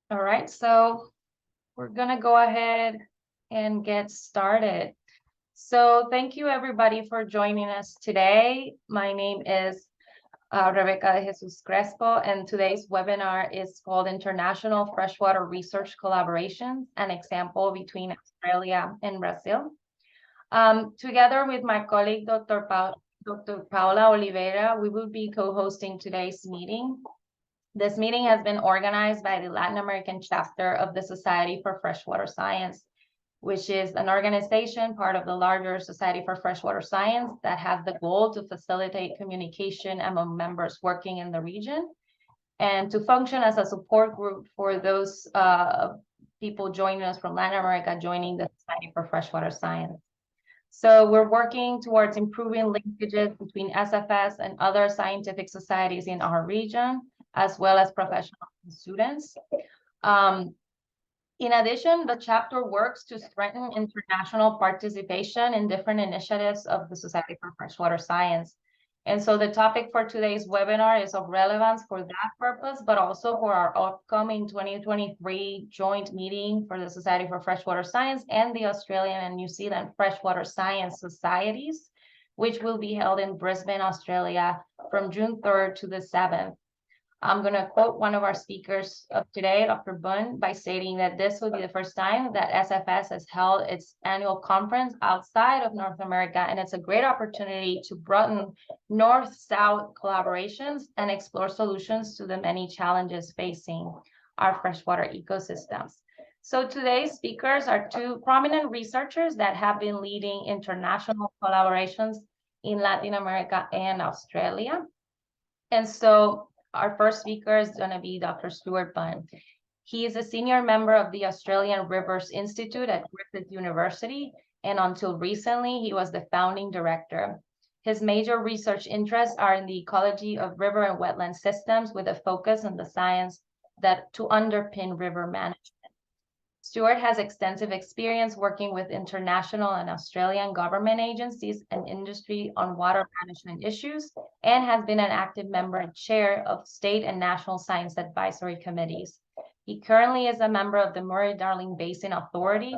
All right, so we're gonna go ahead and get started. So thank you everybody for joining us today. My name is Rebecca de Jesus Crespo, and today's webinar is called International Freshwater Research Collaborations, an example between Australia and Brazil. Together with my colleague, Dr. Paula Oliveira, we will be co-hosting today's meeting. This meeting has been organized by the Latin American chapter of the Society for Freshwater Science, which is an organization part of the larger Society for Freshwater Science that has the goal to facilitate communication among members working in the region and to function as a support group for those people joining us from Latin America, joining the Society for Freshwater Science. So we're working towards improving linkages between SFS and other scientific societies in our region, as well as professional students. In addition, the chapter works to strengthen international participation in different initiatives of the Society for Freshwater Science. And so the topic for today's webinar is of relevance for that purpose, but also for our upcoming 2023 joint meeting for the Society for Freshwater Science and the Australian and New Zealand Freshwater Science Societies, which will be held in Brisbane, Australia from June 3rd to the 7th. I'm going to quote one of our speakers of today, Dr. Bunn, by stating that this will be the first time that SFS has held its annual conference outside of North America, and it's a great opportunity to broaden North-South collaborations and explore solutions to the many challenges facing our freshwater ecosystems. So today's speakers are two prominent researchers that have been leading international collaborations in Latin America and Australia. And so our first speaker is going to be Dr. Stuart Bunn. He is a senior member of the Australian Rivers Institute at Griffith University, and until recently, he was the founding director. His major research interests are in the ecology of river and wetland systems with a focus on the science that to underpin river management. Stuart has extensive experience working with international and Australian government agencies and industry on water management issues, and has been an active member and chair of state and national science advisory committees. He currently is a member of the Murray-Darling Basin Authority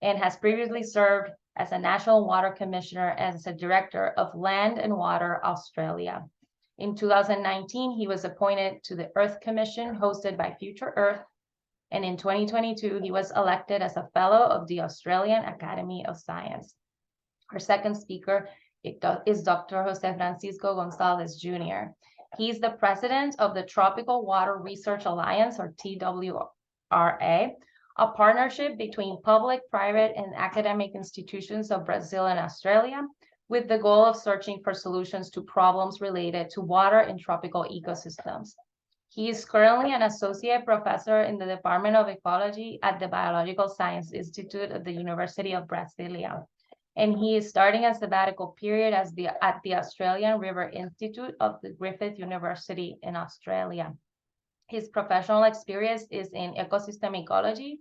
and has previously served as a National Water Commissioner and as a Director of Land and Water Australia. In 2019, he was appointed to the Earth Commission hosted by Future Earth, and in 2022, he was elected as a fellow of the Australian Academy of Science. Our second speaker is Dr. Jose Francisco Gonzalez Jr. He's the president of the Tropical Water Research Alliance, or TWRA, a partnership between public, private, and academic institutions of Brazil and Australia, with the goal of searching for solutions to problems related to water in tropical ecosystems. He is currently an associate professor in the Department of Ecology at the Biological Science Institute at the University of Brasilia. And he is starting a sabbatical period at the Australian River Institute of the Griffith University in Australia. His professional experience is in ecosystem ecology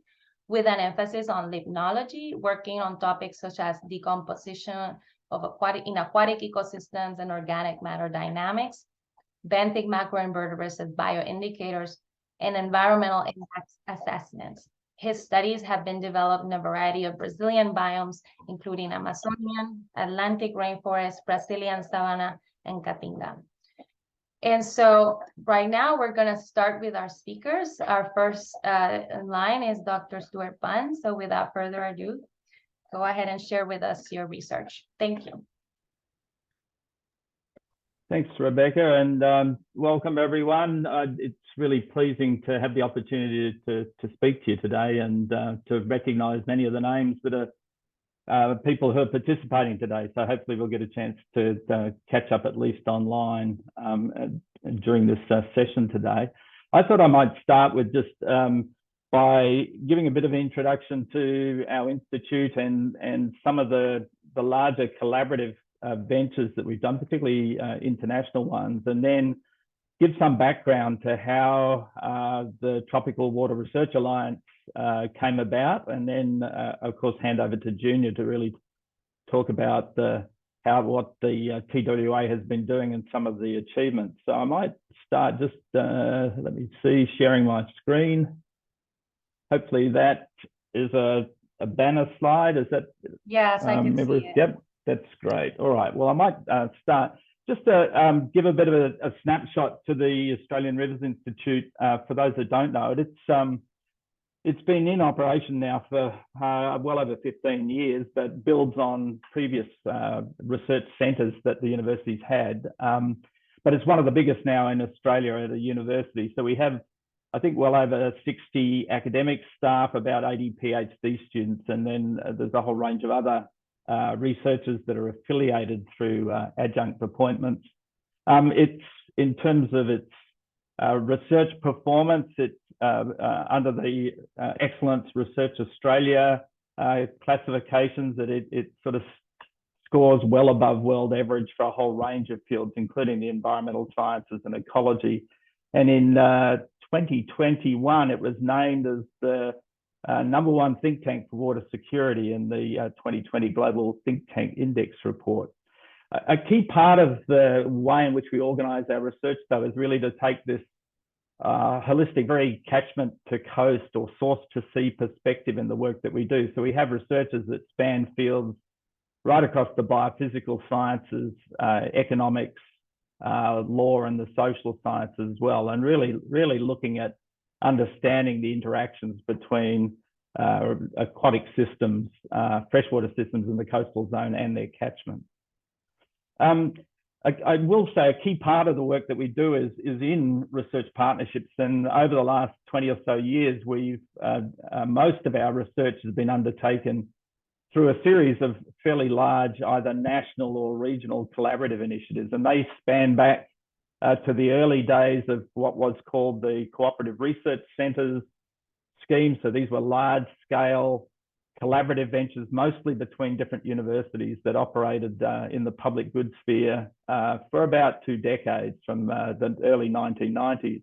with an emphasis on limnology, working on topics such as decomposition of aquatic ecosystems and organic matter dynamics, benthic macroinvertebrates as bioindicators, and environmental impact assessments. His studies have been developed in a variety of Brazilian biomes, including Amazonian, Atlantic rainforest, Brazilian savanna, and Caatinga. And so right now we're going to start with our speakers. Our first in line is Dr. Stuart Bunn. So without further ado, go ahead and share with us your research. Thank you. Thanks, Rebecca, and welcome everyone. It's really pleasing to have the opportunity to speak to you today and to recognise many of the names that are people who are participating today. So hopefully we'll get a chance to catch up at least online during this session today. I thought I might start with just by giving a bit of an introduction to our institute and some of the larger collaborative ventures that we've done, particularly international ones, and then give some background to how the Tropical Water Research Alliance came about, and then of course hand over to Junior to really talk about what the TWRA has been doing and some of the achievements. So I might start just, let me see, sharing my screen. hopefully that is a banner slide. Is that? Yes, I can see it. Yep, that's great. All right. Well, I might start just to give a bit of a snapshot to the Australian Rivers Institute. For those that don't know it, it's been in operation now for well over 15 years, but builds on previous research centres that the university's had. But it's one of the biggest now in Australia at a university. So we have, I think, well over 60 academic staff, about 80 PhD students, and then there's a whole range of other researchers that are affiliated through adjunct appointments. It's, in terms of its research performance, it's under the Excellence Research Australia classifications, that it sort of scores well above world average for a whole range of fields, including the environmental sciences and ecology. And in 2021, it was named as the #1 think tank for water security in the 2020 Global Think Tank Index report. A key part of the way in which we organise our research, though, is really to take this holistic, very catchment to coast or source to sea perspective in the work that we do. So we have researchers that span fields right across the biophysical sciences, economics, law, and the social sciences as well, and really looking at understanding the interactions between aquatic systems, freshwater systems in the coastal zone and their catchment. I will say a key part of the work that we do is in research partnerships, and over the last 20 or so years, we've most of our research has been undertaken through a series of fairly large, either national or regional collaborative initiatives, and they span back to the early days of what was called the Cooperative Research Centres scheme. So these were large-scale collaborative ventures, mostly between different universities, that operated in the public good sphere for about 2 decades, from the early 1990s.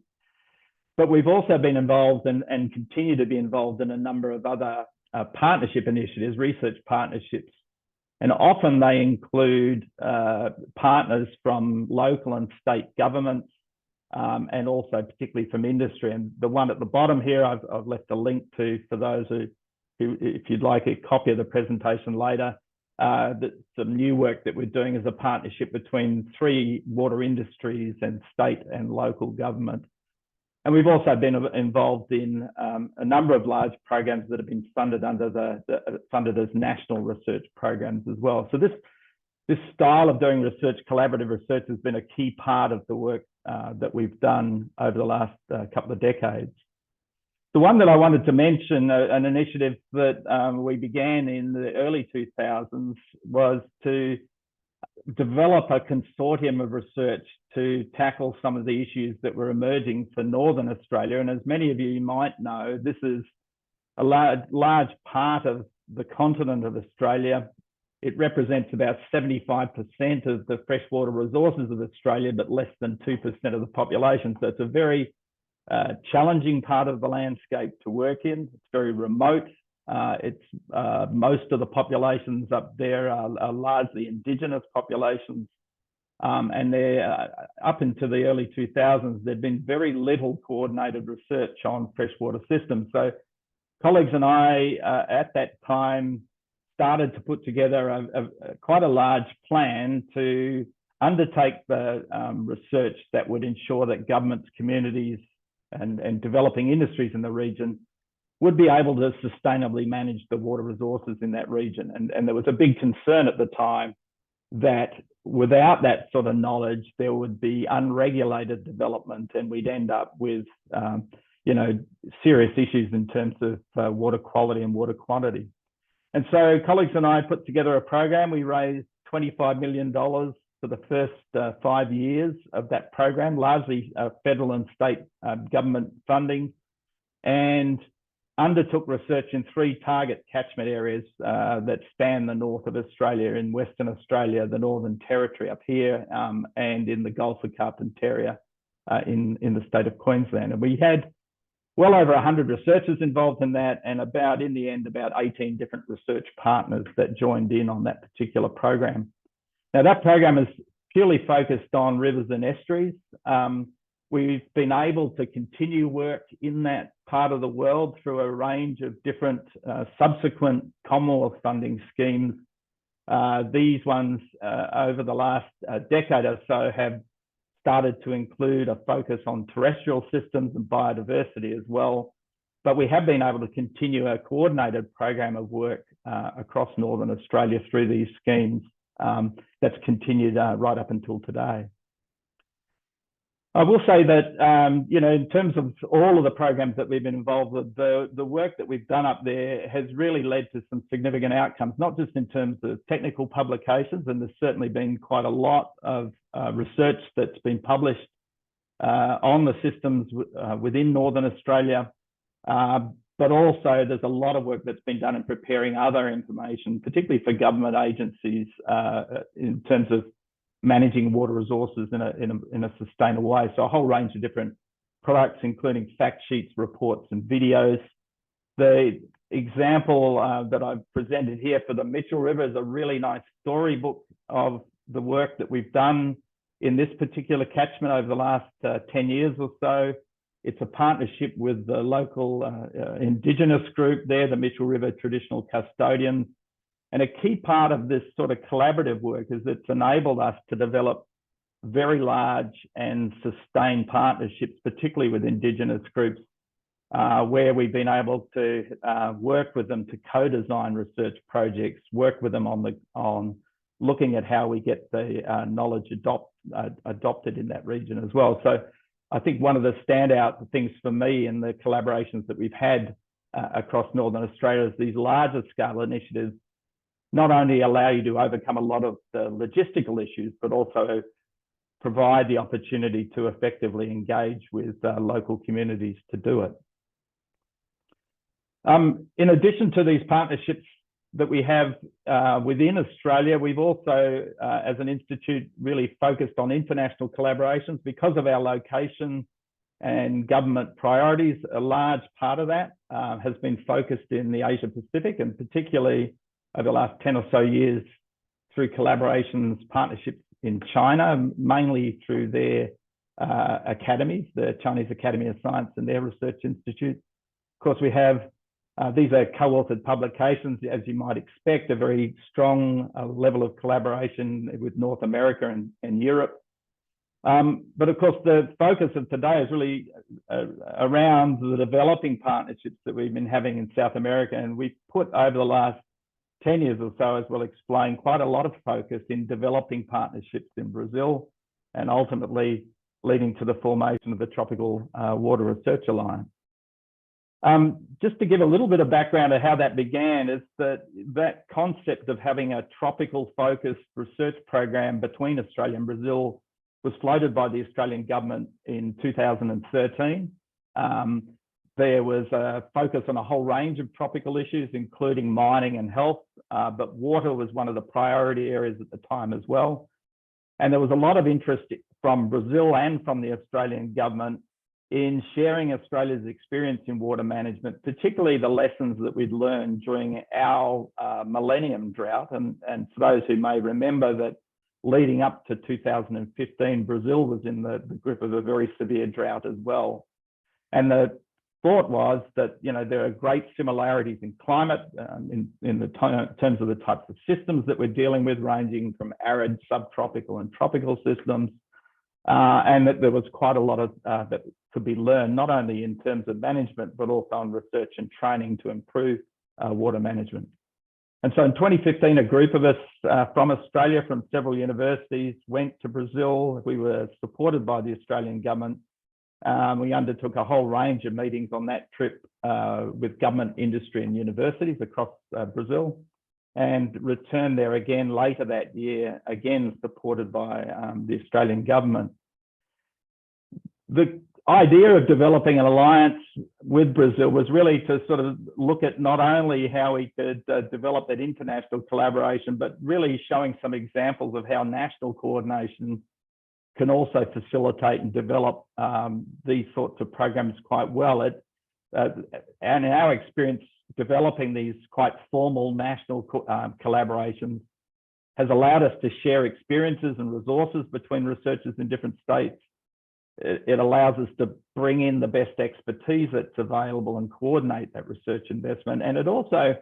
But we've also been involved and continue to be involved in a number of other partnership initiatives, research partnerships. And often they include partners from local and state governments, and also particularly from industry. And the one at the bottom here, I've left a link to for those who, if you'd like a copy of the presentation later, some new work that we're doing is a partnership between 3 water industries and state and local government. And we've also been involved in a number of large programs that have been funded under funded as national research programs as well. So this style of doing research, collaborative research, has been a key part of the work that we've done over the last couple of decades. The one that I wanted to mention, an initiative that we began in the early 2000s, was to develop a consortium of research to tackle some of the issues that were emerging for Northern Australia. And as many of you might know, this is a large part of the continent of Australia. It represents about 75% of the freshwater resources of Australia, but less than 2% of the population. So it's a very challenging part of the landscape to work in. It's very remote. Most of the populations up there are largely Indigenous populations, and they're up into the early 2000s. There'd been very little coordinated research on freshwater systems. So colleagues and I at that time started to put together quite a large plan to undertake the research that would ensure that governments, communities, and developing industries in the region would be able to sustainably manage the water resources in that region. And there was a big concern at the time that without that sort of knowledge, there would be unregulated development, and we'd end up with serious issues in terms of water quality and water quantity. And so colleagues and I put together a program. We raised $25 million for the first 5 years of that program, largely federal and state government funding, and undertook research in 3 target catchment areas that span the north of Australia, in Western Australia, the Northern Territory up here, and in the Gulf of Carpentaria in the state of Queensland. And we had well over 100 researchers involved in that, and in the end, about 18 different research partners that joined in on that particular program. Now, that program is purely focused on rivers and estuaries. We've been able to continue work in that part of the world through a range of different subsequent Commonwealth funding schemes. These ones over the last decade or so have started to include a focus on terrestrial systems and biodiversity as well. But we have been able to continue a coordinated program of work across Northern Australia through these schemes that's continued right up until today. I will say that, you know, in terms of all of the programs that we've been involved with, the work that we've done up there has really led to some significant outcomes, not just in terms of technical publications, and there's certainly been quite a lot of research that's been published on the systems within Northern Australia, but also there's a lot of work that's been done in preparing other information, particularly for government agencies in terms of managing water resources in a sustainable way. So a whole range of different products, including fact sheets, reports, and videos. The example that I've presented here for the Mitchell River is a really nice storybook of the work that we've done in this particular catchment over the last 10 years or so. It's a partnership with the local Indigenous group there, the Mitchell River Traditional Custodians. And a key part of this sort of collaborative work is it's enabled us to develop very large and sustained partnerships, particularly with Indigenous groups, where we've been able to work with them to co-design research projects, work with them on looking at how we get the knowledge adopted in that region as well. So I think one of the standout things for me in the collaborations that we've had across Northern Australia is these larger scale initiatives not only allow you to overcome a lot of the logistical issues, but also provide the opportunity to effectively engage with local communities to do it. In addition to these partnerships that we have within Australia, we've also, as an institute, really focused on international collaborations because of our location and government priorities. A large part of that has been focused in the Asia Pacific, and particularly over the last 10 or so years through collaborations, partnerships in China, mainly through their academies, the Chinese Academy of Science and their research institutes. Of course, we have, these are co-authored publications, as you might expect, a very strong level of collaboration with North America and Europe. But of course, the focus of today is really around the developing partnerships that we've been having in South America. And we've put over the last 10 years or so, as we'll explain, quite a lot of focus in developing partnerships in Brazil and ultimately leading to the formation of the Tropical Water Research Alliance. Just to give a little bit of background of how that began, is that concept of having a tropical focused research program between Australia and Brazil was floated by the Australian government in 2013. There was a focus on a whole range of tropical issues, including mining and health, but water was one of the priority areas at the time as well. And there was a lot of interest from Brazil and from the Australian government in sharing Australia's experience in water management, particularly the lessons that we'd learned during our millennium drought. And for those who may remember that leading up to 2015, Brazil was in the grip of a very severe drought as well. And the thought was that, you know, there are great similarities in climate in terms of the types of systems that we're dealing with, ranging from arid, subtropical and tropical systems, and that there was quite a lot of that could be learned, not only in terms of management, but also on research and training to improve water management. And so in 2015, a group of us from Australia, from several universities, went to Brazil. We were supported by the Australian government. We undertook a whole range of meetings on that trip with government, industry and universities across Brazil, and returned there again later that year, again supported by the Australian government. The idea of developing an alliance with Brazil was really to sort of look at not only how we could develop that international collaboration, but really showing some examples of how national coordination can also facilitate and develop these sorts of programs quite well. And in our experience, developing these quite formal national collaborations has allowed us to share experiences and resources between researchers in different states, it allows us to bring in the best expertise that's available and coordinate that research investment. And it also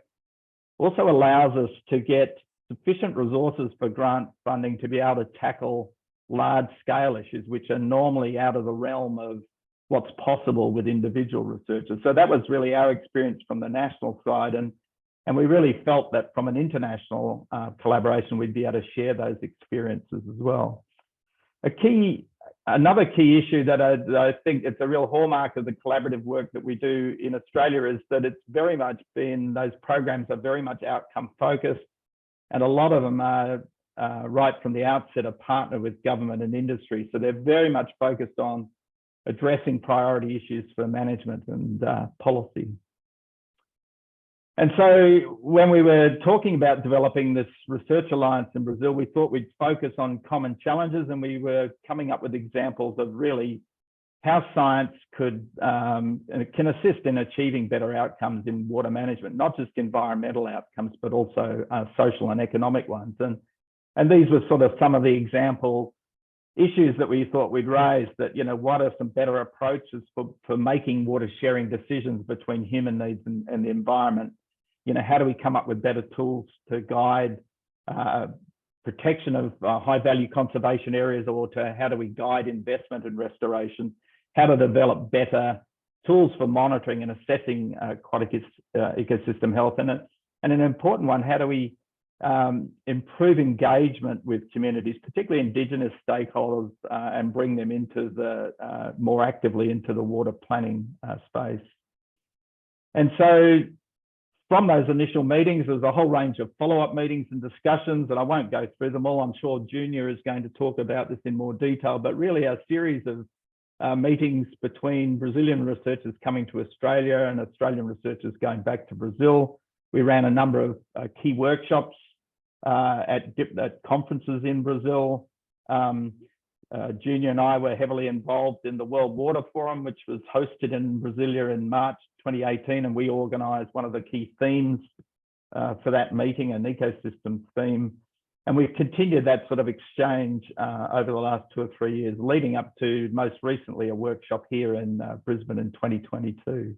allows us to get sufficient resources for grant funding to be able to tackle large scale issues, which are normally out of the realm of what's possible with individual researchers. So that was really our experience from the national side. And we really felt that from an international collaboration, we'd be able to share those experiences as well. Another key issue that I think it's a real hallmark of the collaborative work that we do in Australia is that it's very much been, those programs are very much outcome focused. And a lot of them are right from the outset a partner with government and industry. So they're very much focused on addressing priority issues for management and policy. And so when we were talking about developing this research alliance in Brazil, we thought we'd focus on common challenges, and we were coming up with examples of really how science can assist in achieving better outcomes in water management, not just environmental outcomes, but also social and economic ones. And these were sort of some of the example issues that we thought we'd raise, that, you know, what are some better approaches for making water sharing decisions between human needs and the environment? You know, how do we come up with better tools to guide protection of high value conservation areas, or to how do we guide investment and restoration? How to develop better tools for monitoring and assessing aquatic ecosystem health? And an important one, how do we improve engagement with communities, particularly Indigenous stakeholders, and bring them into the more actively into the water planning space? And so from those initial meetings, there's a whole range of follow-up meetings and discussions, and I won't go through them all. I'm sure Junior is going to talk about this in more detail, but really a series of meetings between Brazilian researchers coming to Australia and Australian researchers going back to Brazil. We ran a number of key workshops at conferences in Brazil. Junior and I were heavily involved in the World Water Forum, which was hosted in Brasilia in March 2018, and we organised one of the key themes for that meeting, an ecosystem theme. And we've continued that sort of exchange over the last 2 or 3 years, leading up to most recently a workshop here in Brisbane in 2022.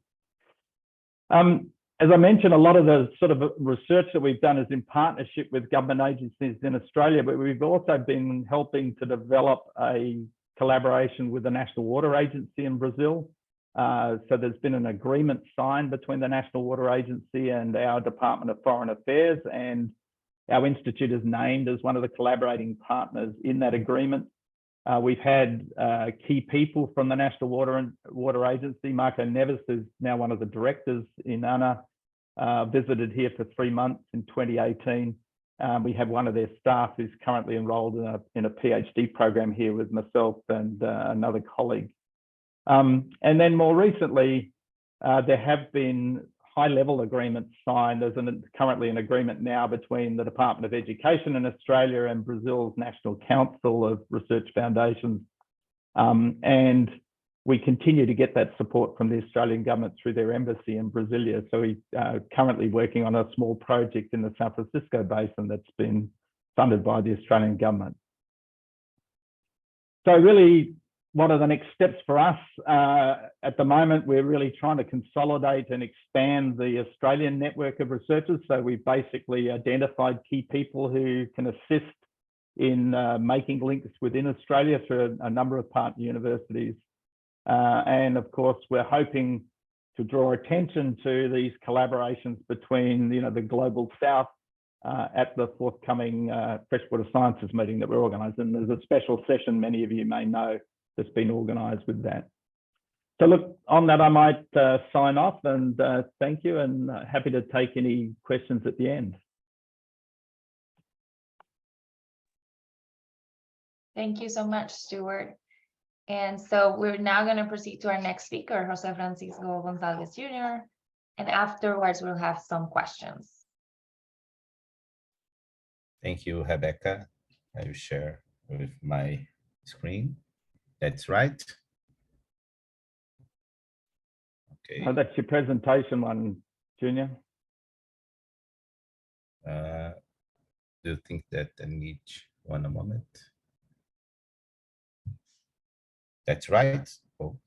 As I mentioned, a lot of the sort of research that we've done is in partnership with government agencies in Australia, but we've also been helping to develop a collaboration with the National Water Agency in Brazil. So there's been an agreement signed between the National Water Agency and our Department of Foreign Affairs, and our institute is named as one of the collaborating partners in that agreement. We've had key people from the National Water Agency. Marco Neves is now one of the directors in ANA, visited here for 3 months in 2018. We have one of their staff who's currently enrolled in a PhD program here with myself and another colleague. And then more recently, there have been high-level agreements signed. There's currently an agreement now between the Department of Education in Australia and Brazil's National Council of Research Foundations. And we continue to get that support from the Australian government through their embassy in Brasilia. So we are currently working on a small project in the San Francisco Basin that's been funded by the Australian government. So really, what are the next steps for us? At the moment, we're really trying to consolidate and expand the Australian network of researchers. So we've basically identified key people who can assist in making links within Australia through a number of partner universities. And of course, we're hoping to draw attention to these collaborations between, you know, the Global South at the forthcoming Freshwater Sciences meeting that we're organising. There's a special session many of you may know that's been organised with that. So look, on that, I might sign off and thank you, and happy to take any questions at the end. Thank you so much, Stuart. And so we're now going to proceed to our next speaker, Jose Francisco Gonzalez Jr. And afterwards, we'll have some questions. Thank you, Rebecca. I will share with my screen. That's right. Okay. Oh, that's your presentation one, Junior. Do you think that I need one moment? That's right. Oh.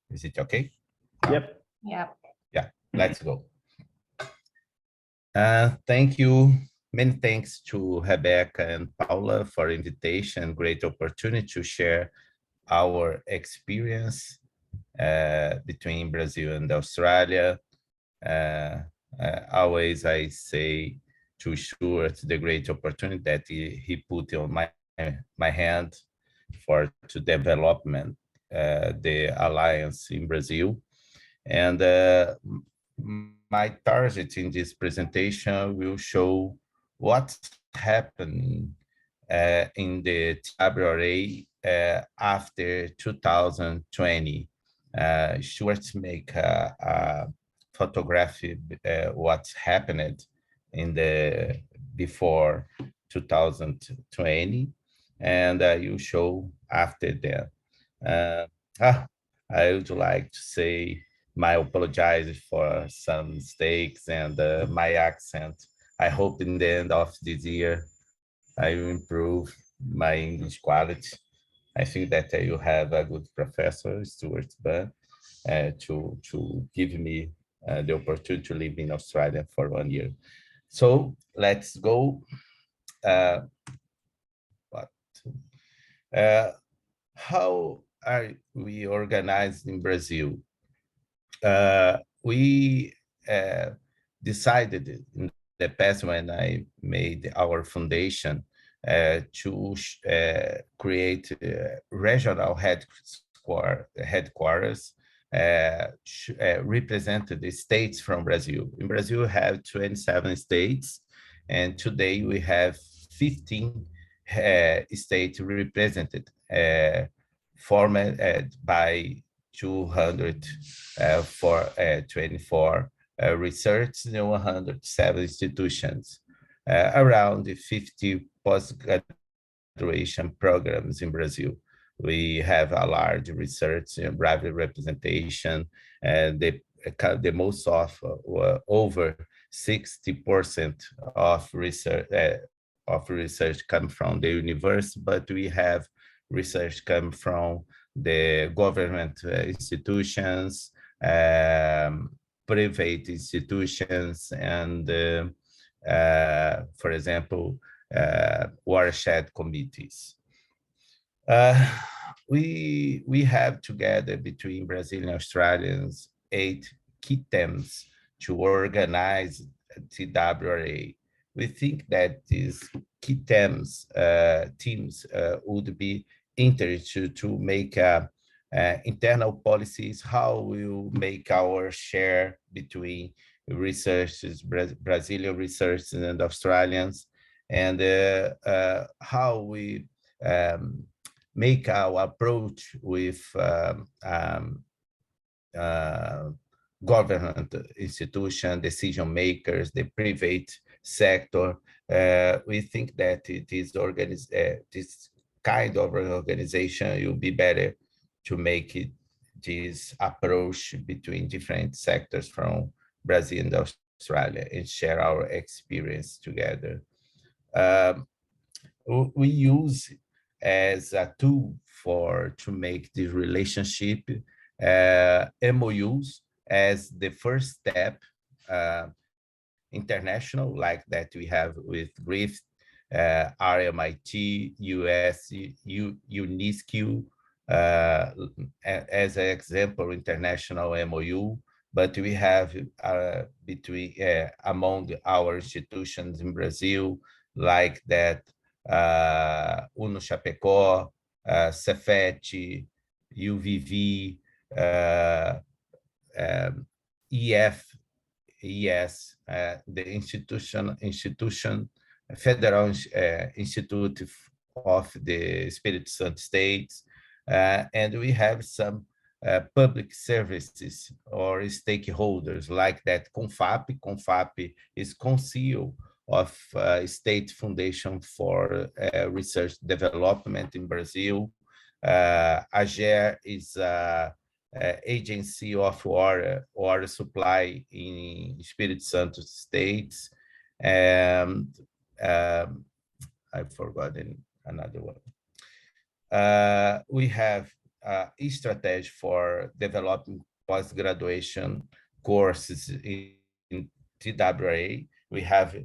Is it okay? Yep. Yeah. Yeah, let's go. Thank you. Many thanks to Rebecca and Paula for invitation. Great opportunity to share our experience between Brazil and Australia. Uh, Always I say to Stuart the great opportunity that he put on my hand for to development the alliance in Brazil. And my target in this presentation will show what's happening in the TWRA after 2020. Stuart make a photography what's happened in the before 2020, and you show after that. Uh, I would like to say my apologize for some mistakes and my accent. I hope in the end of this year I will improve my English quality. I think that you have a good professor, Stuart Bunn, to give me the opportunity to live in Australia for 1 year. So let's go. Uh, what? Uh, how are we organized in Brazil? We decided in the past when I made our foundation to create regional headquarters represented the states from Brazil. In Brazil, we have 27 states, and today we have 15 states represented, formed by 200 for 24 research and 107 institutions, around 50 post-graduation programs in Brazil. We have a large research and private representation, and the most of over 60% of research come from the university, but we have research come from the government institutions, private institutions, and for example, watershed committees. We have together between Brazilian and Australians 8 key themes to organize TWRA. We think that these key teams would be interested to make internal policies, how we will make our share between researchers, Brazilian researchers and Australians, and how we make our approach with government institution, decision makers, the private sector. We think that it is this kind of organization will be better to make it this approach between different sectors from Brazil and Australia and share our experience together. We use as a tool to make the relationship MOUs as the first step, international, like that we have with GRIFT, RMIT, US, UNESCO, as an example, international MOU, but we have between among our institutions in Brazil, like that UNO Chapecó, Cefet, UVV, EF, the institution, Federal Institute of the Espírito Santo States, and we have some public services or stakeholders like that. CONFAP. CONFAP is Council of State Foundation for Research Development in Brazil. AGER is Agency of Water Supply in Espírito Santo States. And I've forgotten another one. We have a strategy for developing post-graduation courses in TWRA. We have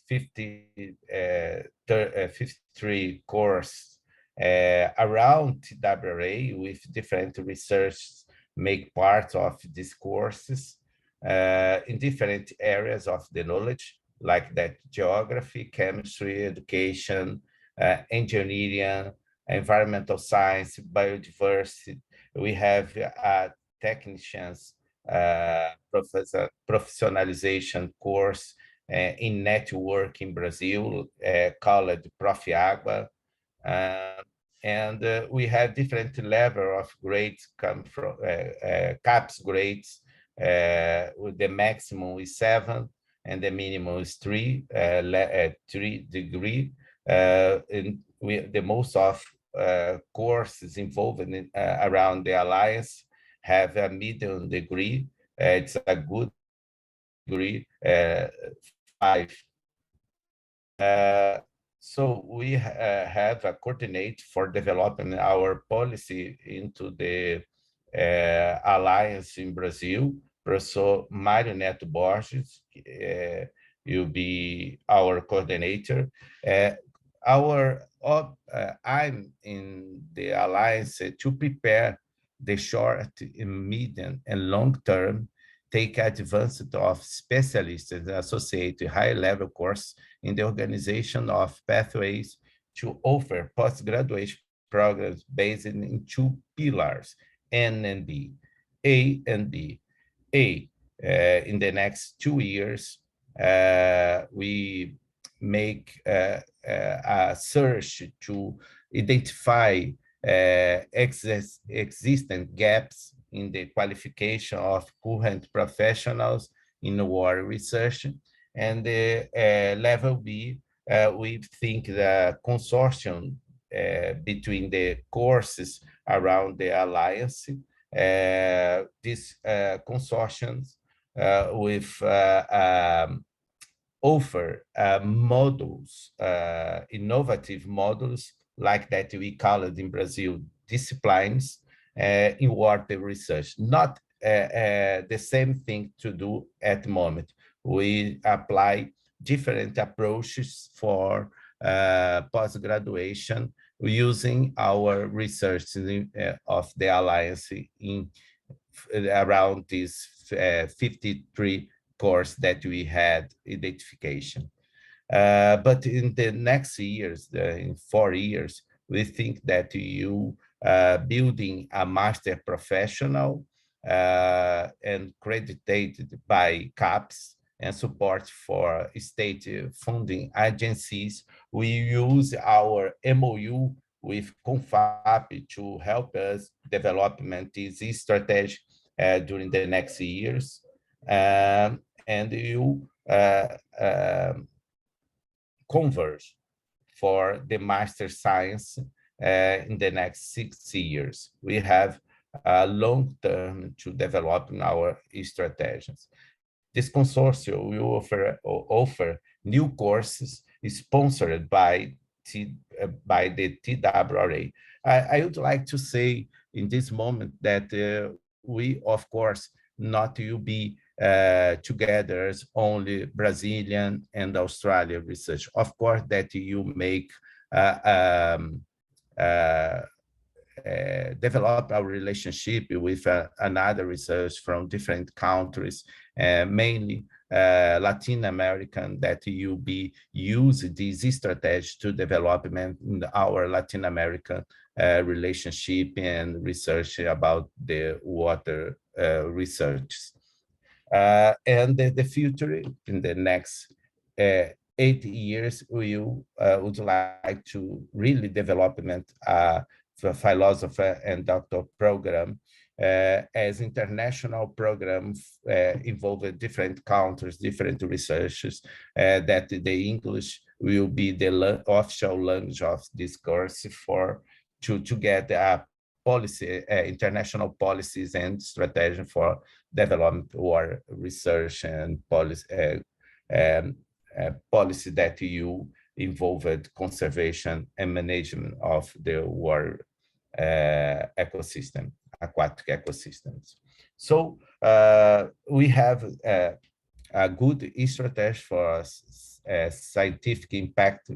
53 courses around TWRA with different research make part of these courses in different areas of the knowledge, like that geography, chemistry, education, engineering, environmental science, biodiversity. We have technicians professionalization course in network in Brazil called Prof. Água. And we have different level of grades come from CAPS grades. The maximum is 7 and the minimum is 3 degree. And the most of courses involved in, around the alliance have a medium degree. It's a good degree, 5. So we have a coordinate for developing our policy into the alliance in Brazil. Professor Mário Neto Borges will be our coordinator. I'm in the alliance to prepare the short, medium, and long term, take advantage of specialists and associate high-level course in the organization of pathways to offer post-graduation programs based in 2 pillars, N and B, A and B. A, in the next 2 years, we make a search to identify existing gaps in the qualification of current professionals in water research. And the level B, we think the consortium between the courses around the alliance, these consortiums with offer models, innovative models like that we call it in Brazil, disciplines in water research. Not the same thing to do at the moment. We apply different approaches for post-graduation using our research of the Alliance in around these 53 course that we had identification. But in the next years, in 4 years, we think that you building a master professional and credited by CAPS and support for state funding agencies. We use our MOU with CONFAP to help us development this strategy during the next years. And you converge for the master science in the next 6 years. We have a long term to develop our strategies. This consortium will offer new courses sponsored by the TWRA. I would like to say in this moment that we, of course, not will be together as only Brazilian and Australian research. Of course, that you make develop our relationship with another research from different countries, mainly Latin American, that you be use this strategy to development in our Latin American relationship and research about the water research. And the future in the next 8 years, we would like to really development the philosopher and doctor program as international programs involving different countries, different researchers, that the English will be the official language of this course to get a policy, international policies and strategy for development or research and policy policy that you involved conservation and management of the water ecosystem, aquatic ecosystems. So we have a good strategy for scientific impact.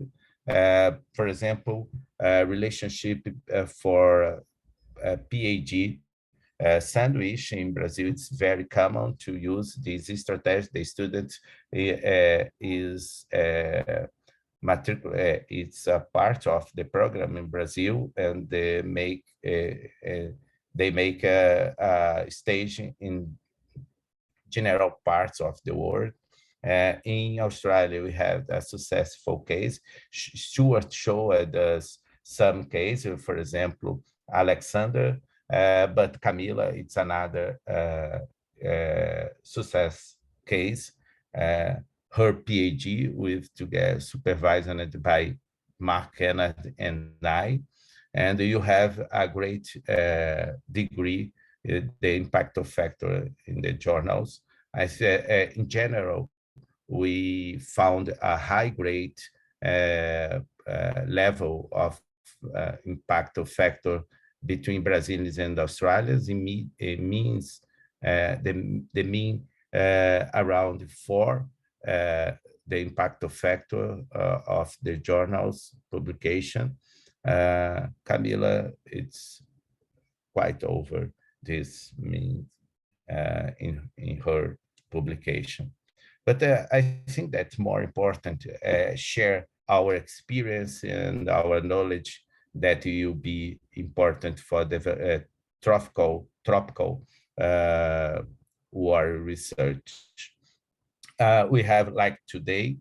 For example, relationship for PAG sandwich in Brazil. It's very common to use this strategy. The student is it's a part of the program in Brazil, and they make a stage in general parts of the world. In Australia, we have a successful case. Stuart showed us some cases, for example, Alexander, but Camila, it's another success case. Her PhD with together supervised by Mark Kenneth and I, and you have a great degree the impact of factor in the journals. I say in general, we found a high grade level of impact of factor between Brazilians and Australians. It means the mean around 4, the impact of factor of the journals publication. Camila, it's quite over this means in her publication. But I think that's more important to share our experience and our knowledge that will be important for the tropical water research. We have like today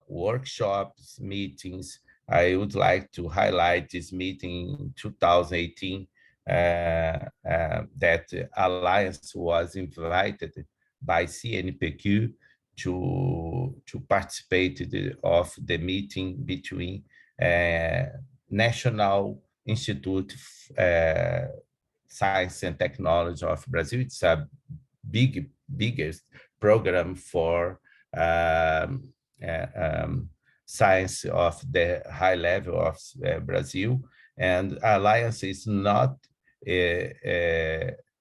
workshops, meetings. I would like to highlight this meeting in 2018 that Alliance was invited by CNPq to participate of the meeting between National Institute Science and Technology of Brazil. It's a biggest program for science of the high level of Brazil, and Alliance is not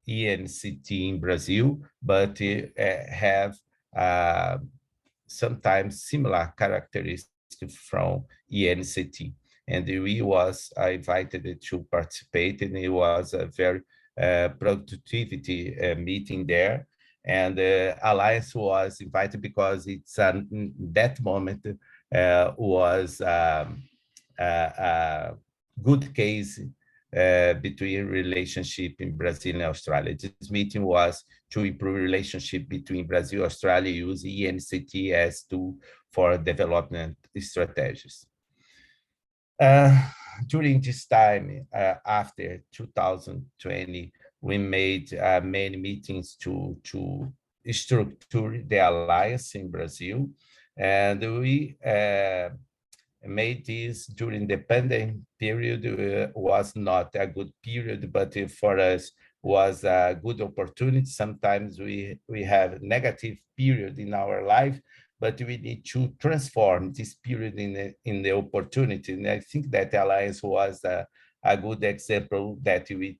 ENCT in Brazil, but have sometimes similar characteristics from ENCT. And we was invited to participate, and it was a very productivity meeting there. And Alliance was invited because it's that moment was a good case between relationship in Brazil and Australia. This meeting was to improve relationship between Brazil and Australia, use ENCT as tool for development strategies. During this time, after 2020, we made many meetings to structure the alliance in Brazil, and we made this during the pandemic period. Was not a good period, but for us was a good opportunity. Sometimes we have negative period in our life, but we need to transform this period in the opportunity. And I think that Alliance was a good example that we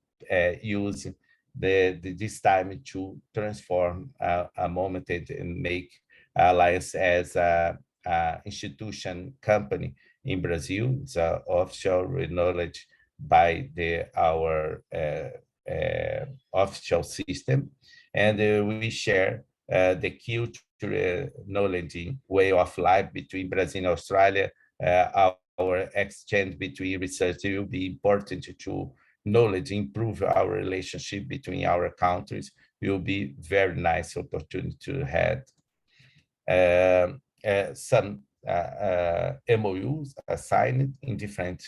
use this time to transform a moment and make Alliance as a institution company in Brazil. It's official knowledge by our official system, and we share the culture, knowledge, way of life between Brazil and Australia. Our exchange between research will be important to knowledge, improve our relationship between our countries. Will be very nice opportunity to have some MOUs assigned in different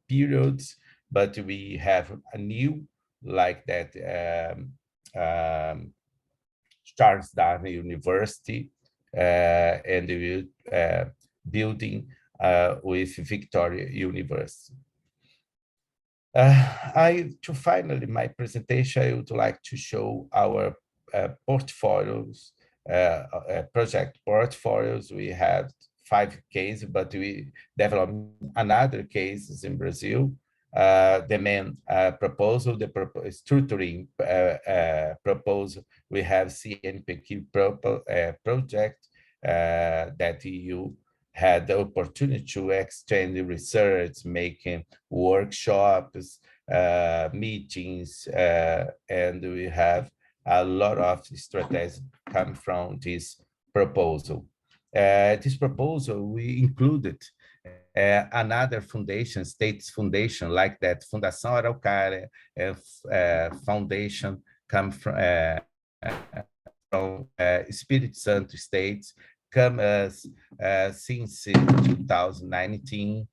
periods, but we have a new like that Charles Darwin University, and we building with Victoria University. To finally my presentation, I would like to show our portfolios project portfolios. We have 5 cases, but we developed another cases in Brazil. The main proposal, the structuring proposal, we have CNPq project that you had the opportunity to exchange research, making workshops, meetings, and we have a lot of strategies come from this proposal. This proposal, we included another foundation, states foundation, like that Fundação Araucária Foundation come from Espírito Santo states, come since 2019,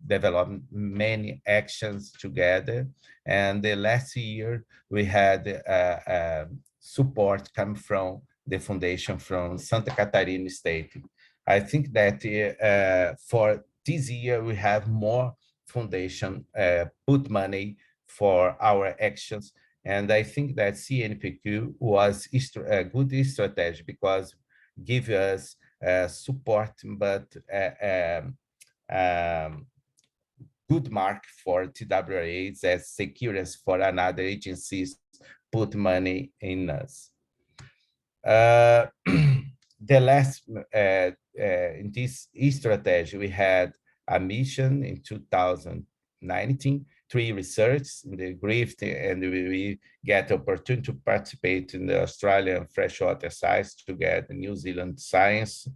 developed many actions together. And the last year, we had support come from the foundation from Santa Catarina state. I think that for this year, we have more foundation put money for our actions. And I think that CNPq was a good strategy because give us support, but good mark for TWRA as security for another agencies put money in us. The last, in this strategy, we had a mission in 2019, 3 research in the GRIFT, and we get the opportunity to participate in the Australian freshwater science to get the New Zealand science.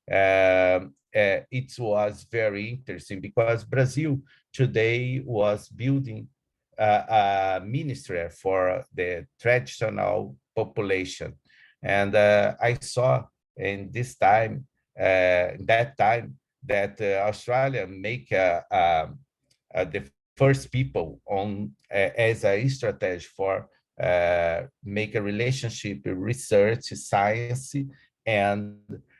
It was very interesting because Brazil today was building a ministry for the traditional population. And I saw in this time, that Australia make the first people on as a strategy for make a relationship research, science, and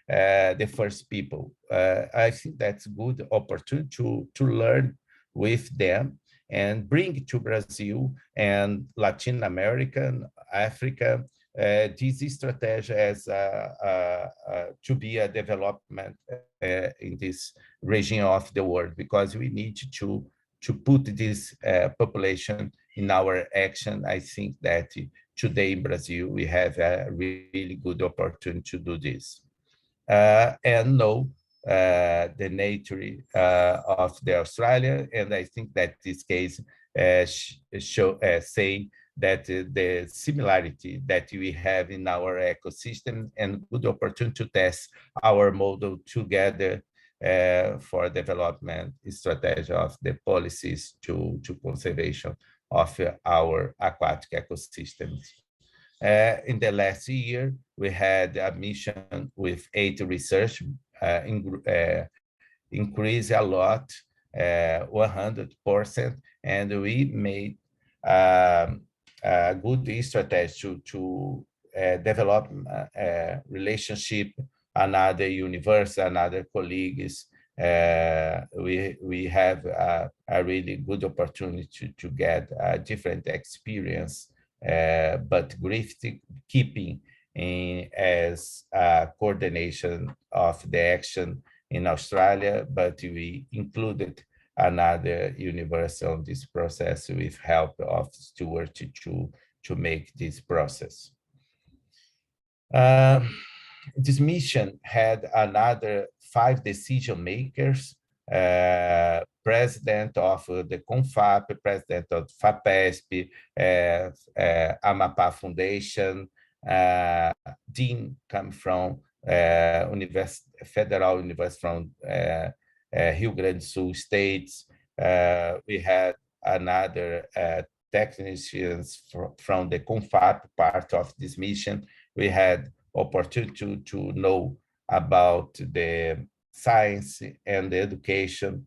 the first people. I think that's good opportunity to learn with them and bring to Brazil and Latin America, Africa, this strategy as to be a development in this region of the world, because we need to put this population in our action. I think that today in Brazil, we have a really good opportunity to do this. And know the nature of the Australia. And I think that this case say that the similarity that we have in our ecosystem and good opportunity to test our model together for development strategy of the policies to conservation of our aquatic ecosystems. In the last year, we had a mission with 8 research, increase a lot, 100%, and we made a good strategy to develop a relationship, another universe, another colleagues. We have a really good opportunity to get a different experience, but keeping as a coordination of the action in Australia, but we included another universe on this process with help of Stuart to make this process. This mission had another 5 decision makers, president of the CONFAP, president of FAPESP, Amapá Foundation, dean come from Federal University from Rio Grande do Sul states. We had another technicians from the CONFAP part of this mission. We had opportunity to know about the science and the education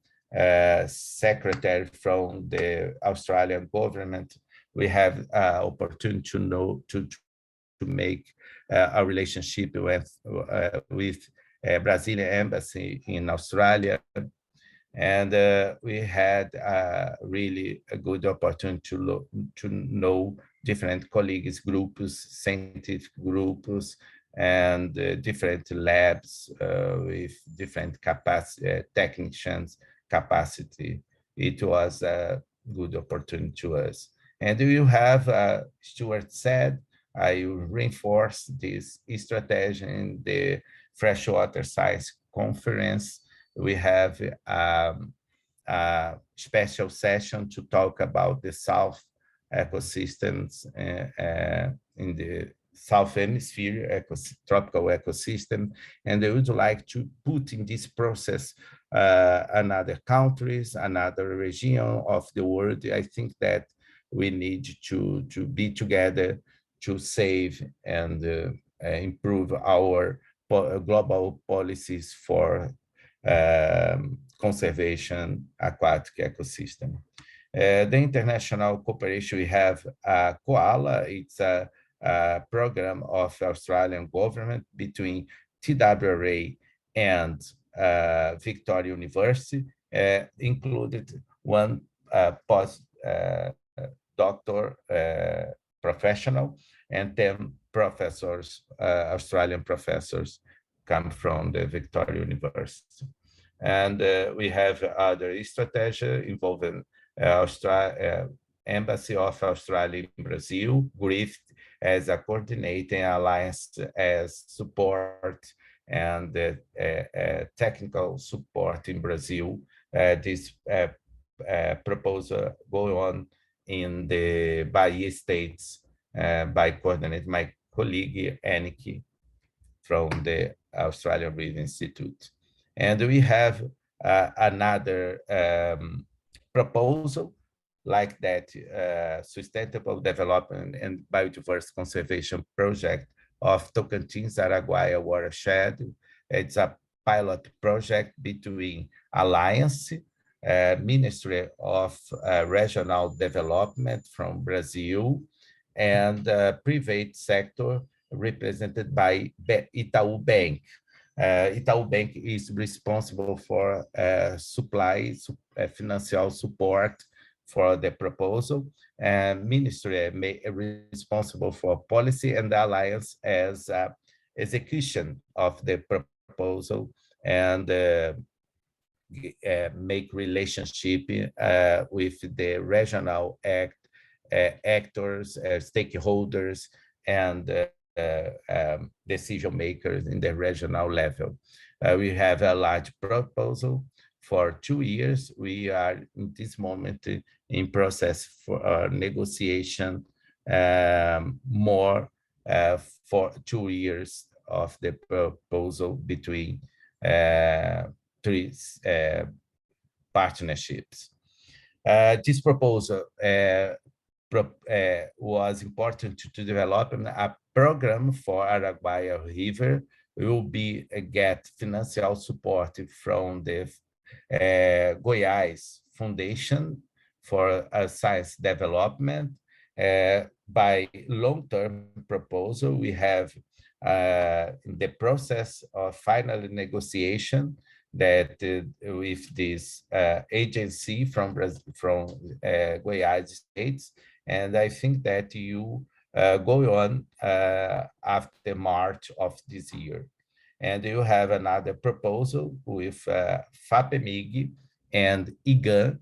secretary from the Australian government. We have opportunity to know to make a relationship with Brazilian embassy in Australia. And we had really a good opportunity to know different colleagues groups, scientific groups, and different labs with different capacity, technicians capacity. It was a good opportunity to us. And you have, Stuart said, I reinforce this strategy in the Freshwater Science Conference. We have a special session to talk about the South ecosystems in the South Hemisphere tropical ecosystem, and they would like to put in this process another countries, another region of the world. I think that we need to be together to save and improve our global policies for conservation aquatic ecosystem. The international cooperation, we have Koala. It's a program of the Australian government between TWRA and Victoria University, included one doctor professional and 10 professors, Australian professors come from the Victoria University. And we have other strategy involving Embassy of Australia in Brazil, GRIFT as a coordinating alliance as support and technical support in Brazil. This proposal going on in the Bahia states by coordinating my colleague Aniki from the Australian Breeding Institute. And we have another proposal like that Sustainable Development and Biodiversity Conservation Project of Tocantins Araguaia Watershed. It's a pilot project between Alliance, Ministry of Regional Development from Brazil, and private sector represented by Itaú Bank. Itaú Bank is responsible for financial support for the proposal, and Ministry responsible for policy, and the Alliance as execution of the proposal and make relationship with the regional actors, stakeholders, and decision makers in the regional level. We have a large proposal for 2 years. We are in this moment in process for negotiation more for 2 years of the proposal between three partnerships. This proposal was important to develop a program for Araguaia River. We will get financial support from the Goiás Foundation for science development. By long-term proposal, we have the process of final negotiation that with this agency from Goiás states, and I think that you go on after March of this year. And you have another proposal with FAPEMIG and IGAN,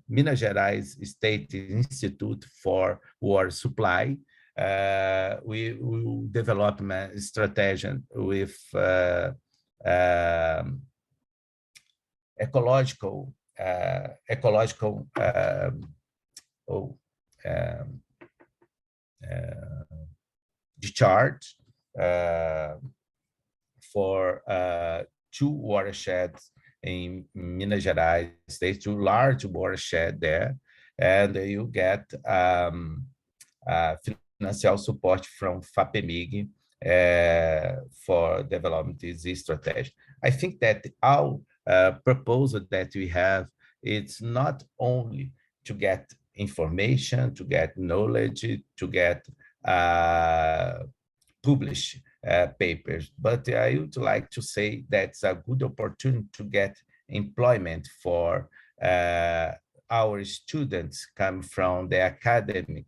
Minas Gerais State Institute for Water Supply. We will develop a strategy with ecological discharge for 2 watersheds in Minas Gerais State, 2 large watersheds there, and you get financial support from FAPEMIG for developing this strategy. I think that our proposal that we have, it's not only to get information, to get knowledge, to get publish papers, but I would like to say that's a good opportunity to get employment for our students come from the academic,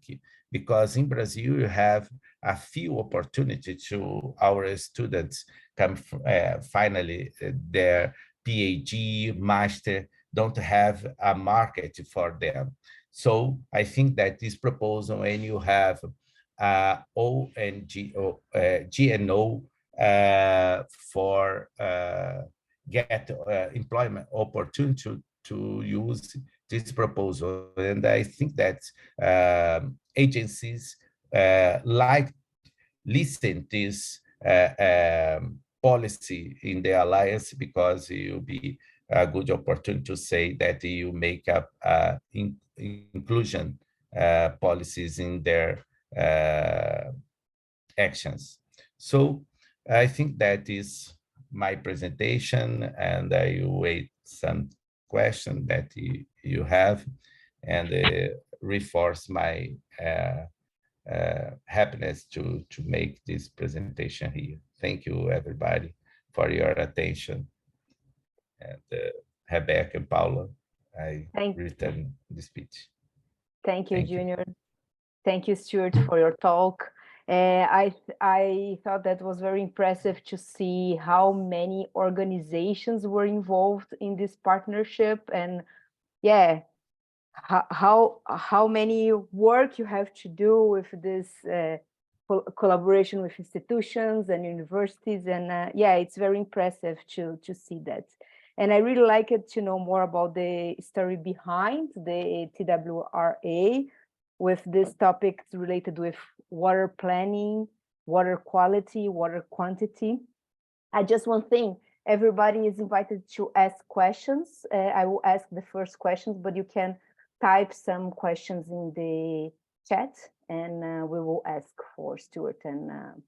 because in Brazil you have a few opportunities to our students come finally their PhD, master, don't have a market for them. So I think that this proposal, when you have GNO for get employment opportunity to use this proposal. And I think that agencies like listen this policy in the alliance, because it will be a good opportunity to say that you make up inclusion policies in their actions. So I think that is my presentation, and I wait some question that you have, and reinforce my happiness to make this presentation here. Thank you, everybody, for your attention. And Rebecca and Paula, I return the speech. Thank you, Junior. Thank you, Stuart, for your talk. I thought that was very impressive to see how many organizations were involved in this partnership, and yeah, how many work you have to do with this collaboration with institutions and universities, and yeah, it's very impressive to see that. And I really like it to know more about the story behind the TWRA with this topic related with water planning, water quality, water quantity. Just one thing, everybody is invited to ask questions. I will ask the first questions, but you can type some questions in the chat, and we will ask for Stuart and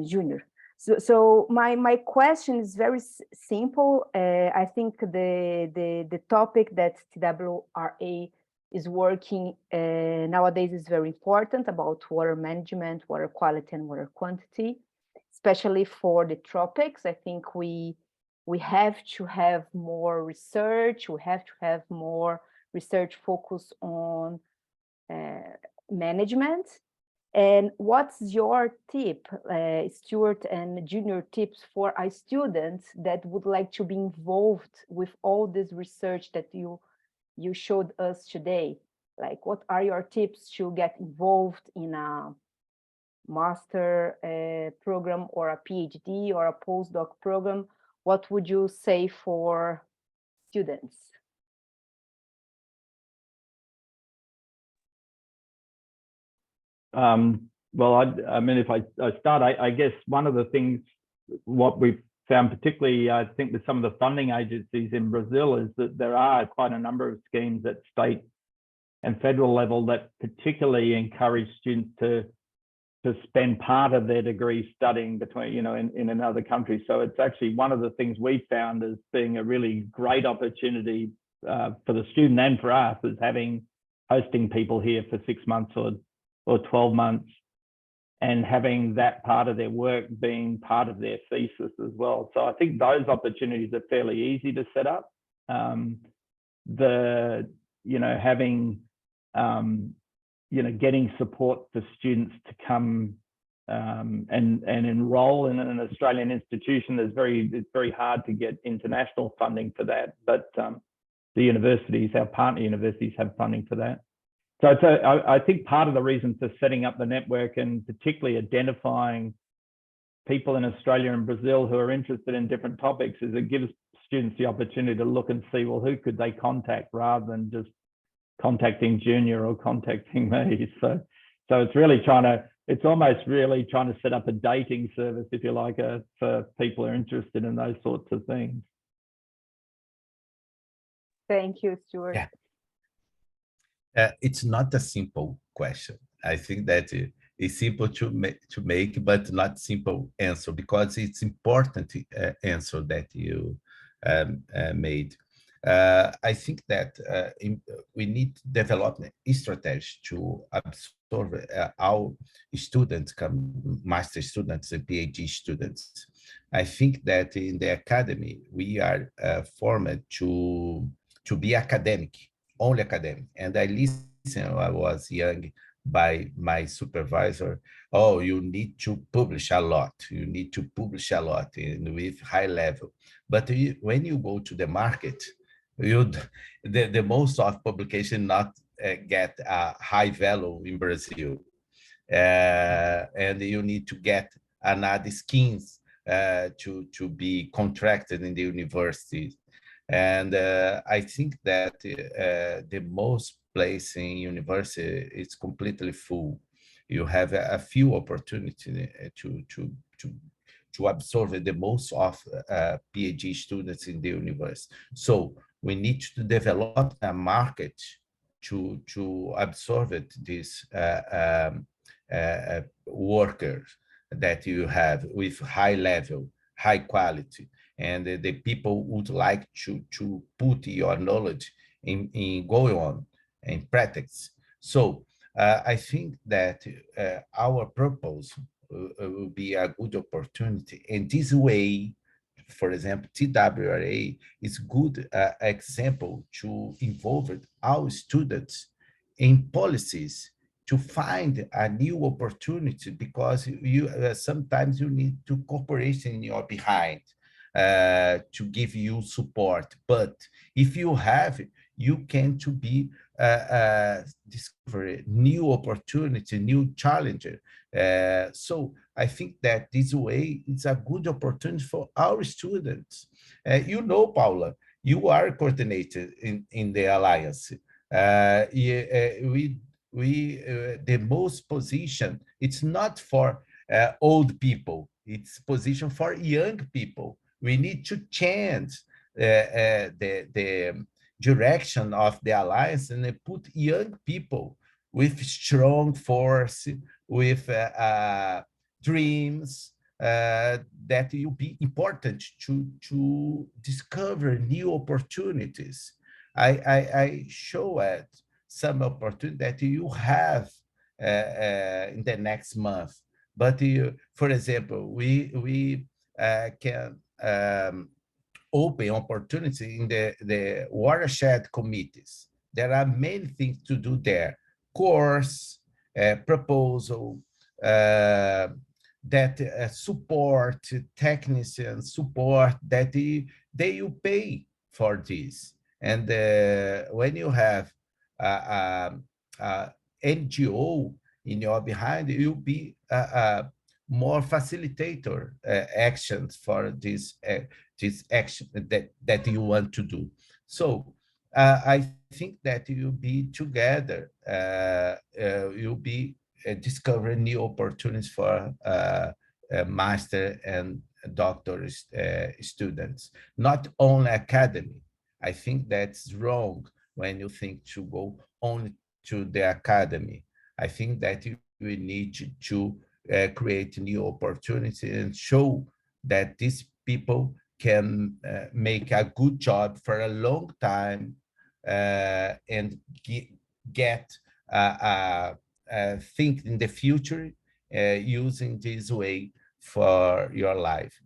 Junior. So my question is very simple. I think the topic that TWRA is working nowadays is very important, about water management, water quality, and water quantity, especially for the tropics. I think we have to have more research. We have to have more research focus on management. And what's your tip, Stuart and Junior, tips for a student that would like to be involved with all this research that you showed us today? Like, what are your tips to get involved in a master program or a PhD or a postdoc program? What would you say for students? Well, I mean, if I start, I guess one of the things, what we've found particularly, I think, with some of the funding agencies in Brazil, is that there are quite a number of schemes at state and federal level that particularly encourage students to spend part of their degree studying between, in another country. So it's actually one of the things we found as being a really great opportunity for the student and for us, is hosting people here for 6 months or 12 months, and having that part of their work being part of their thesis as well. So I think those opportunities are fairly easy to set up. Getting support for students to come and enroll in an Australian institution, it's very hard to get international funding for that, but the universities, our partner universities, have funding for that. So I think part of the reason for setting up the network, and particularly identifying people in Australia and Brazil who are interested in different topics, is it gives students the opportunity to look and see, well, who could they contact, rather than just contacting Junior or contacting me. So it's really it's almost really trying to set up a dating service, if you like, for people who are interested in those sorts of things. Thank you, Stuart. Yeah. It's not a simple question. I think that it's simple to make, but not simple answer, because it's important answer that you made. I think that we need to develop a strategy to absorb our students, master students and PhD students. I think that in the academy, we are formed to to be academic, only academic. And I listened when I was young by my supervisor, oh, you need to publish a lot. You need to publish a lot and with high level. But when you go to the market, the most of publication not get a high value in Brazil. And you need to get another skins to be contracted in the universities. And I think that the most place in university is completely full. You have a few opportunities to absorb the most of PhD students in the university. So we need to develop a market to absorb it, these workers that you have with high level, high quality, and the people would like to put your knowledge in going on in practice. So I think that our purpose will be a good opportunity. And this way, for example, TWRA is good example to involve our students in policies to find a new opportunity, because you sometimes you need to corporation in your behind to give you support. But if you have, you can to be discover new opportunity, new challenger. So I think that this way it's a good opportunity for our students. You know, Paula, you are coordinated in the alliance. The most position, it's not for old people, it's position for young people. We need to change the direction of the alliance and put young people with strong force, with dreams, that will be important to discover new opportunities. I show it some opportunity that you have in the next month. But for example, we can open opportunity in the watershed committees. There are many things to do there. Course, proposal, that support, technicians support, that they will pay for this. And when you have NGO in your behind, you'll be more facilitator actions for this action that you want to do. So I think that you'll be together, you'll be discovering new opportunities for master and doctor students, not only academy. I think that's wrong when you think to go only to the academy. I think that we need to create new opportunities and show that these people can make a good job for a long time and get think in the future using this way for your life.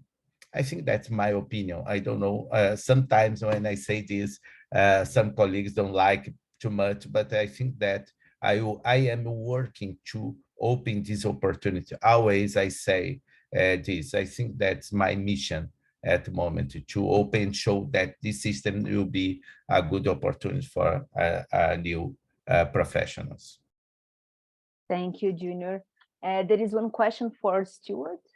I think that's my opinion. I don't know. Sometimes when I say this, some colleagues don't like too much, but I think that I am working to open this opportunity. Always I say this. I think that's my mission at the moment, to open, show that this system will be a good opportunity for new professionals. Thank you, Junior. There is one question for Stuart.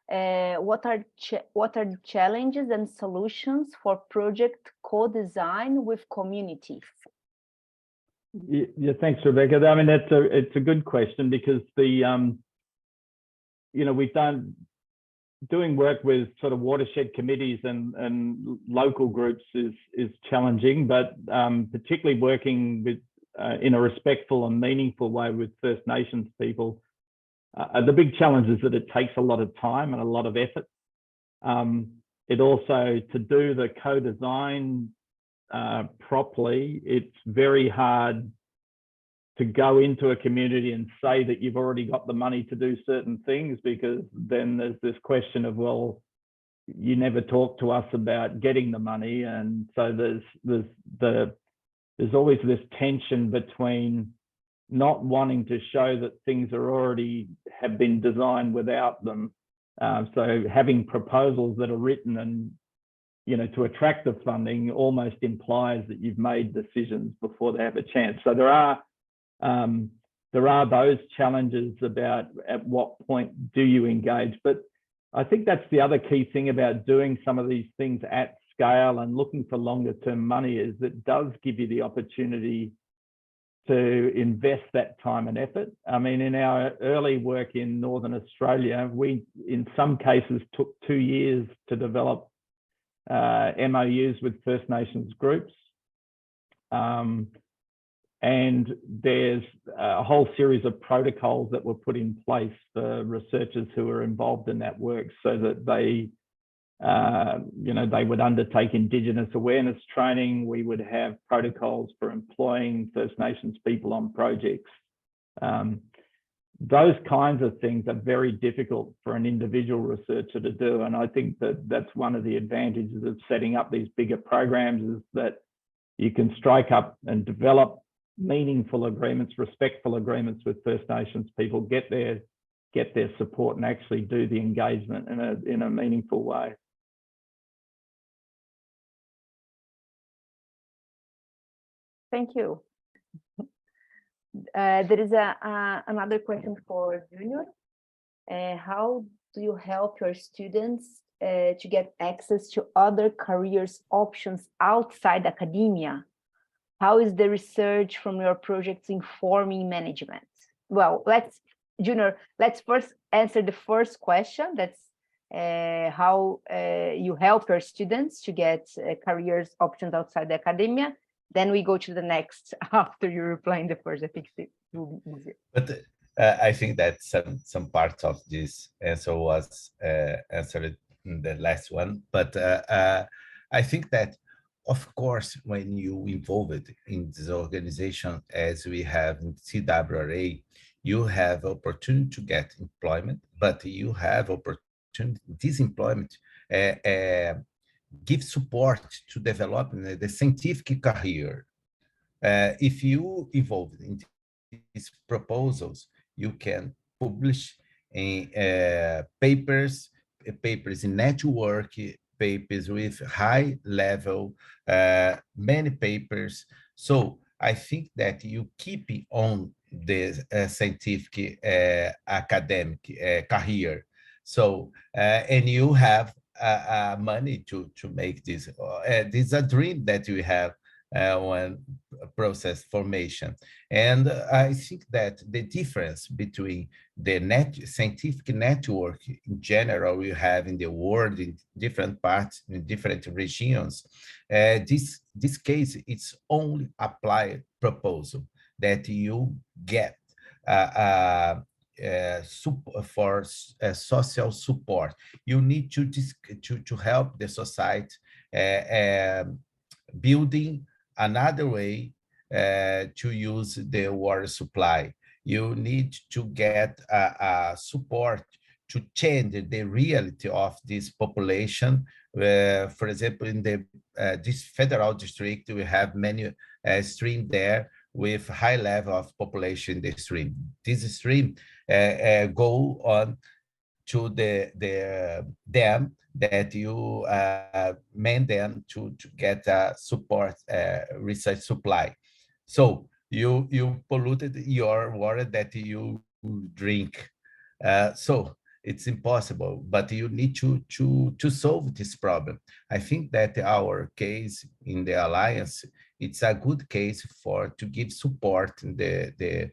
What are the challenges and solutions for project co-design with communities? Yeah, thanks, Rebecca. I mean, it's a good question, because the we've doing work with sort of watershed committees and local groups is challenging, but particularly working with in a respectful and meaningful way with First Nations people. The big challenge is that it takes a lot of time and a lot of effort. It also, to do the co-design properly, it's very hard to go into a community and say that you've already got the money to do certain things, because then there's this question of, well, you never talk to us about getting the money. And so there's always this tension between not wanting to show that things have been designed without them. So having proposals that are written and, to attract the funding almost implies that you've made decisions before they have a chance. So there are those challenges about at what point do you engage. But I think that's the other key thing about doing some of these things at scale and looking for longer term money, is it does give you the opportunity to invest that time and effort. I mean, in our early work in Northern Australia, we, in some cases, took 2 years to develop MOUs with First Nations groups. And there's a whole series of protocols that were put in place for researchers who were involved in that work, so that they would undertake Indigenous awareness training. We would have protocols for employing First Nations people on projects. Those kinds of things are very difficult for an individual researcher to do. And I think that that's one of the advantages of setting up these bigger programs, is that you can strike up and develop meaningful agreements, respectful agreements with First Nations people, get their support, and actually do the engagement in a meaningful way. Thank you. There is another question for Junior. How do you help your students to get access to other careers options outside academia? How is the research from your projects informing management? Well, Junior, let's first answer the first question. That's how you help your students to get careers options outside the academia. Then we go to the next after you replying the first. I think it will be easier. But I think that some part of this answer was answered in the last one. But I think that, of course, when you involved in this organization, as we have in TWRA, you have opportunity to get employment, but you have opportunity, this employment give support to develop the scientific career. If you involved in these proposals, you can publish in papers in network, papers with high level, many papers. So I think that you keep on the scientific academic career. So and you have money to make this. This is a dream that we have when process formation. And I think that the difference between the scientific network in general we have in the world, in different parts, in different regions, this case, it's only applied proposal that you get for social support. You need to help the society building another way to use the water supply. You need to get support to change the reality of this population. For example, in this federal district, we have many streams there with high level of population in the stream. This stream go on to the dam that you man them to get support research supply. So you polluted your water that you drink. So it's impossible, but you need to solve this problem. I think that our case in the Alliance, it's a good case to give support the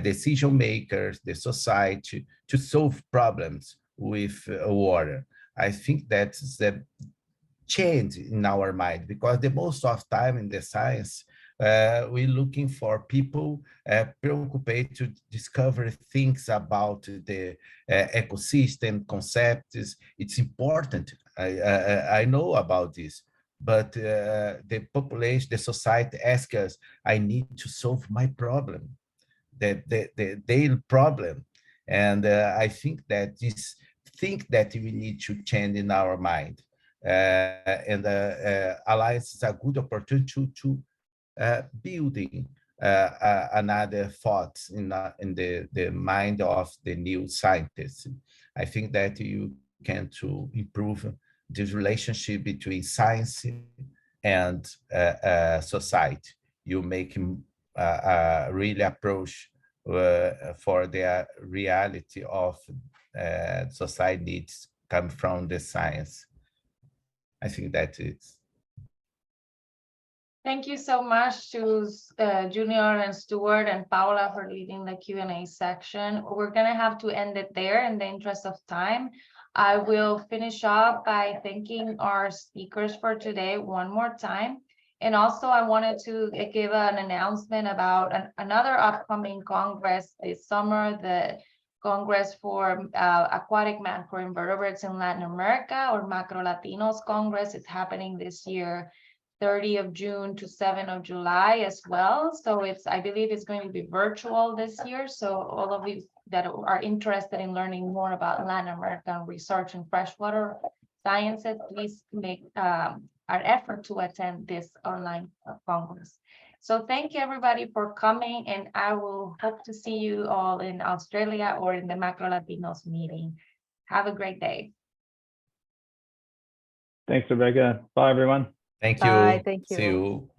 decision makers, the society, to solve problems with water. I think that's the change in our mind, because the most of time in the science, we're looking for people preoccupied to discover things about the ecosystem concepts. It's important. I know about this, but the population, the society asks us, I need to solve my problem, the daily problem. And I think that this think that we need to change in our mind. And Alliance is a good opportunity to building another thought in the mind of the new scientists. I think that you can to improve this relationship between science and society. You make really approach for the reality of society needs come from the science. I think that is. Thank you so much to Junior and Stuart and Paula for leading the Q&A section. We're gonna have to end it there in the interest of time. I will finish up by thanking our speakers for today one more time. And also I wanted to give an announcement about another upcoming Congress this summer, the Congress for Aquatic Macroinvertebrates in Latin America, or Macro Latinos Congress. Is happening this year, 30 of June to 7 of July as well. So I believe it's going to be virtual this year. So all of you that are interested in learning more about Latin American research and freshwater sciences, please make our effort to attend this online Congress. So thank you everybody for coming, and I will hope to see you all in Australia or in the Macro Latinos meeting. Have a great day. Thanks, Rebecca. Bye, everyone. Thank you. Bye, thank you. See you.